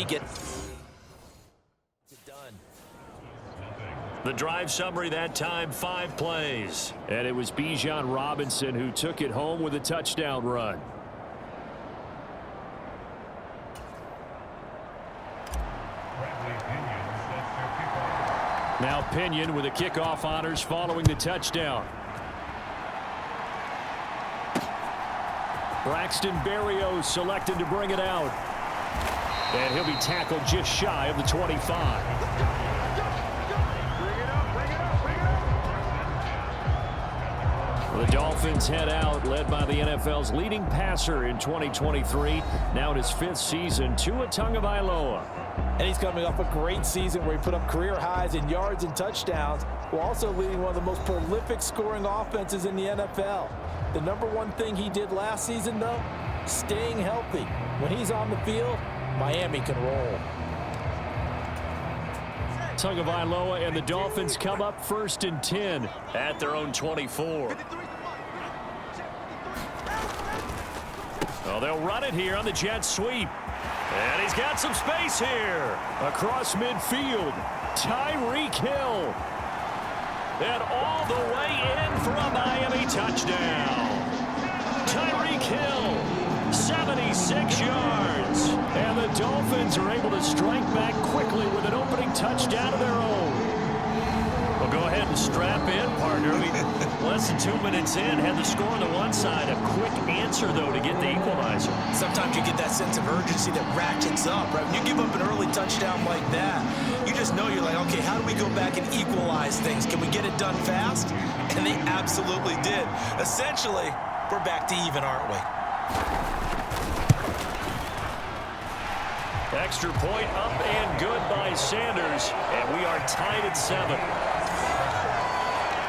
get it done. The drive summary that time, 5 plays. And it was Bijan Robinson who took it home with a touchdown run. Now Pinion with the kickoff honors following the touchdown. Braxton Berrios selected to bring it out. And he'll be tackled just shy of the 25. The Dolphins head out, led by the NFL's leading passer in 2023. Now in his 5th season, Tua Tagovailoa. And he's coming off a great season where he put up career highs in yards and touchdowns, while also leading one of the most prolific scoring offenses in the NFL. The number one thing he did last season, though, staying healthy. When he's on the field, Miami can roll. Tagovailoa and the Dolphins come up 1st and 10 at their own 24. Well, they'll run it here on the jet sweep. And he's got some space here. Across midfield, Tyreek Hill. And all the way in for a Miami touchdown. Tyreek Hill, 76 yards. And the Dolphins are able to strike back quickly with an opening touchdown of their own. Well, go ahead and strap in, partner. Less than 2 minutes in, had the score on the one side. A quick answer, though, to get the equalizer. Sometimes you get that sense of urgency that ratchets up, right? When you give up an early touchdown like that, you just know you're like, okay, how do we go back and equalize things? Can we get it done fast? And they absolutely did. Essentially, we're back to even, aren't we? Extra point up and good by Sanders, and we are tied at 7.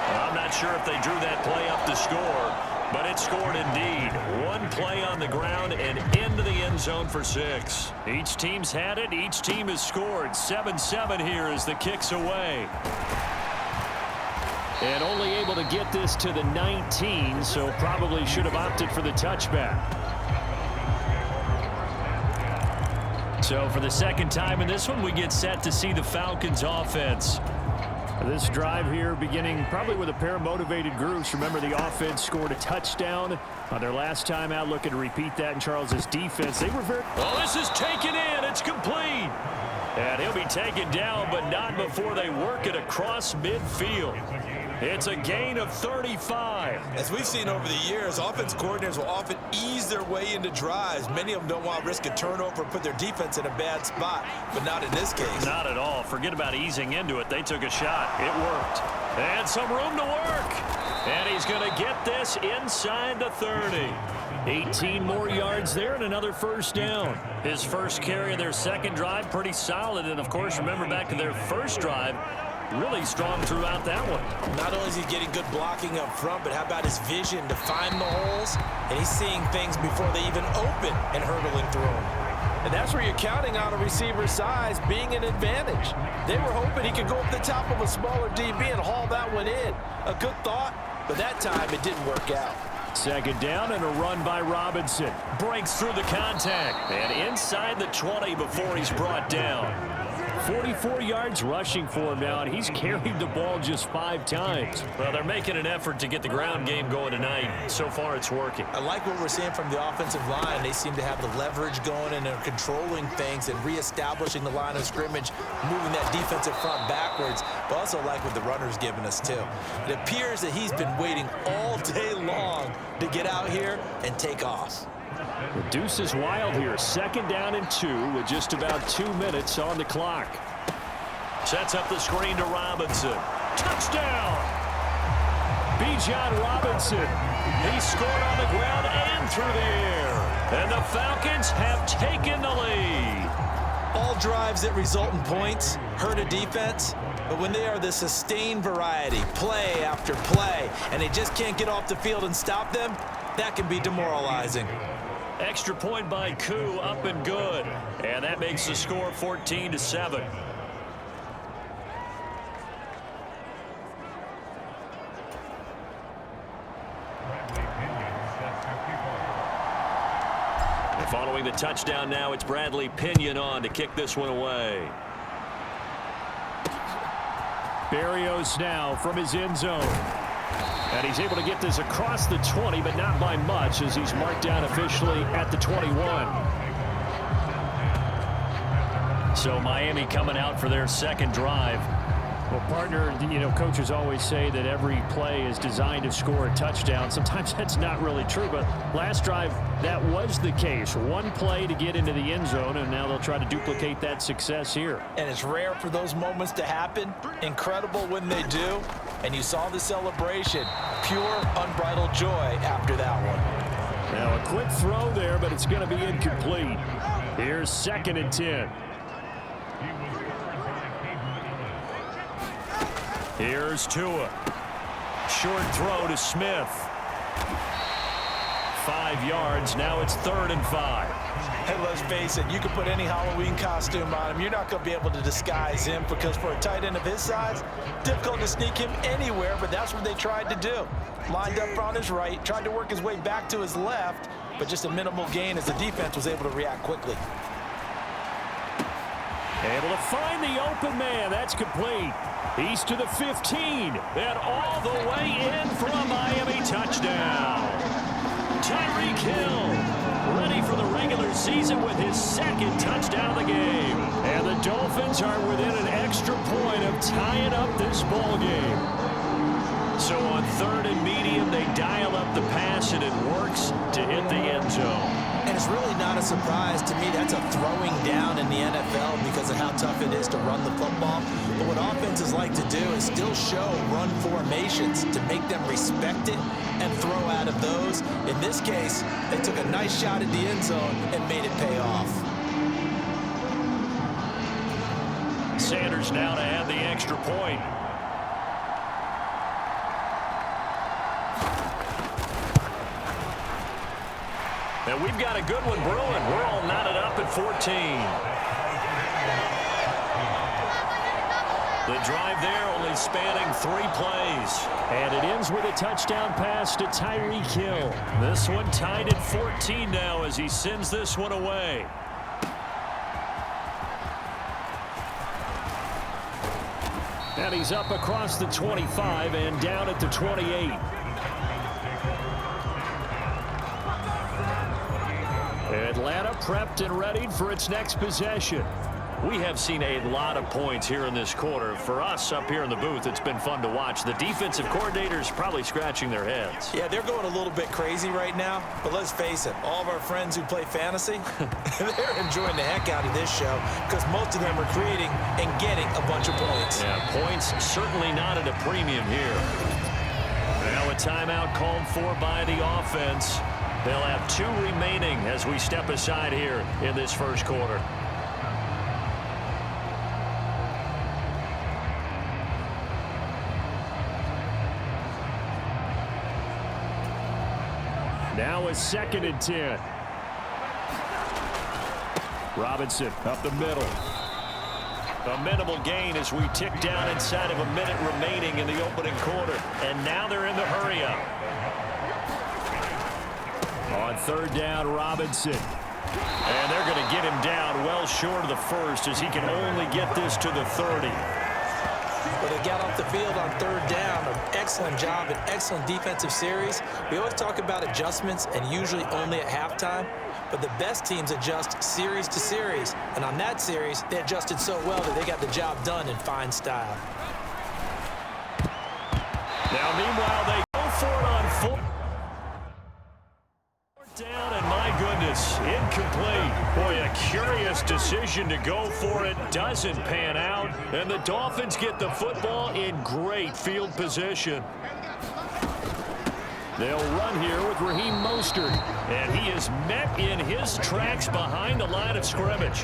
I'm not sure if they drew that play up to score, but it scored indeed. One play on the ground and into the end zone for 6. Each team's had it. Each team has scored. 7-7 here as the kick's away. And only able to get this to the 19, so probably should have opted for the touchback. So for the second time in this one, we get set to see the Falcons offense. This drive here beginning probably with a pair of motivated groups. Remember, the offense scored a touchdown on their last time out. Looking to repeat that in Charles's defense. They revert. Oh, this is taken in. It's complete. And he'll be taken down, but not before they work it across midfield. It's a gain of 35. As we've seen over the years, offense coordinators will often ease their way into drives. Many of them don't want to risk a turnover and put their defense in a bad spot, but not in this case. Not at all. Forget about easing into it. They took a shot. It worked. And some room to work. And he's going to get this inside the 30. 18 more yards there and another first down. His first carry of their second drive, pretty solid. And, of course, remember back to their first drive, really strong throughout that one. Not only is he getting good blocking up front, but how about his vision to find the holes? And he's seeing things before they even open and hurdling through them. And that's where you're counting on a receiver's size being an advantage. They were hoping he could go up the top of a smaller DB and haul that one in. A good thought, but that time it didn't work out. Second down and a run by Robinson. Breaks through the contact. And inside the 20 before he's brought down. 44 yards rushing for him now, and he's carried the ball just 5 times. Well, they're making an effort to get the ground game going tonight. So far, it's working. I like what we're seeing from the offensive line. They seem to have the leverage going and are controlling things and reestablishing the line of scrimmage, moving that defensive front backwards. But also like what the runner's giving us, too. It appears that he's been waiting all day long to get out here and take off. The deuce is wild here. Second down and 2 with just about 2 minutes on the clock. Sets up the screen to Robinson. Touchdown! Bijan Robinson. He scored on the ground and through the air. And the Falcons have taken the lead. All drives that result in points hurt a defense, but when they are the sustained variety, play after play, and they just can't get off the field and stop them, that can be demoralizing. Extra point by Koo, up and good. And that makes the score 14-7. Following the touchdown now, it's Bradley Pinion on to kick this one away. Berrios now from his end zone. And he's able to get this across the 20, but not by much as he's marked down officially at the 21. So Miami coming out for their second drive. Well, partner, coaches always say that every play is designed to score a touchdown. Sometimes that's not really true, but last drive, that was the case. One play to get into the end zone, and now they'll try to duplicate that success here. And it's rare for those moments to happen. Incredible when they do. And you saw the celebration. Pure, unbridled joy after that one. Now a quick throw there, but it's going to be incomplete. Here's 2nd and 10. Here's Tua. Short throw to Smith. 5 yards. Now it's 3rd and 5. Hey, let's face it, you can put any Halloween costume on him. You're not going to be able to disguise him because for a tight end of his size, difficult to sneak him anywhere, but that's what they tried to do. Lined up on his right, tried to work his way back to his left, but just a minimal gain as the defense was able to react quickly. Able to find the open man. That's complete. He's to the 15. And all the way in for a Miami touchdown. Tyreek Hill ready for the regular season with his 2nd touchdown of the game. And the Dolphins are within an extra point of tying up this ball game. So on 3rd and medium, they dial up the pass, and it works to hit the end zone. And it's really not a surprise to me. That's a throwing down in the NFL because of how tough it is to run the football. But what offenses like to do is still show run formations to make them respect it and throw out of those. In this case, they took a nice shot at the end zone and made it pay off. Sanders now to add the extra point. And we've got a good one brewing. We're all knotted up at 14. The drive there only spanning 3 plays. And it ends with a touchdown pass to Tyreek Hill. This one tied at 14 now as he sends this one away. And he's up across the 25 and down at the 28. Atlanta prepped and readied for its next possession. We have seen a lot of points here in this quarter. For us up here in the booth, it's been fun to watch. The defensive coordinators probably scratching their heads. Yeah, they're going a little bit crazy right now. But let's face it, all of our friends who play fantasy, they're enjoying the heck out of this show because most of them are creating and getting a bunch of points. Yeah, points certainly not at a premium here. Now a timeout called for by the offense. They'll have 2 remaining as we step aside here in this first quarter. Now a 2nd and 10. Robinson up the middle. A minimal gain as we tick down inside of a minute remaining in the opening quarter. And now they're in the hurry-up. On 3rd down, Robinson. And they're going to get him down well short of the first as he can only get this to the 30. But they got off the field on 3rd down. An excellent job, an excellent defensive series. We always talk about adjustments and usually only at halftime. But the best teams adjust series to series. And on that series, they adjusted so well that they got the job done in fine style. Now, meanwhile, they go for it on 4th down, and my goodness, incomplete. Boy, a curious decision to go for it. Doesn't pan out, and the Dolphins get the football in great field position. They'll run here with Raheem Mostert, and he is met in his tracks behind the line of scrimmage.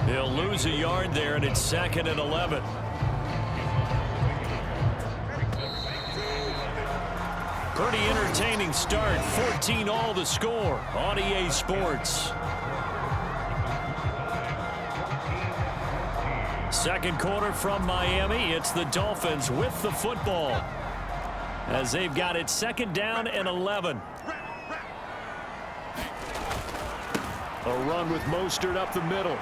They'll lose a yard there, and it's 2nd and 11. Pretty entertaining start. 14-all the score on EA Sports. Second quarter from Miami. It's the Dolphins with the football as they've got it 2nd down and 11. A run with Mostert up the middle.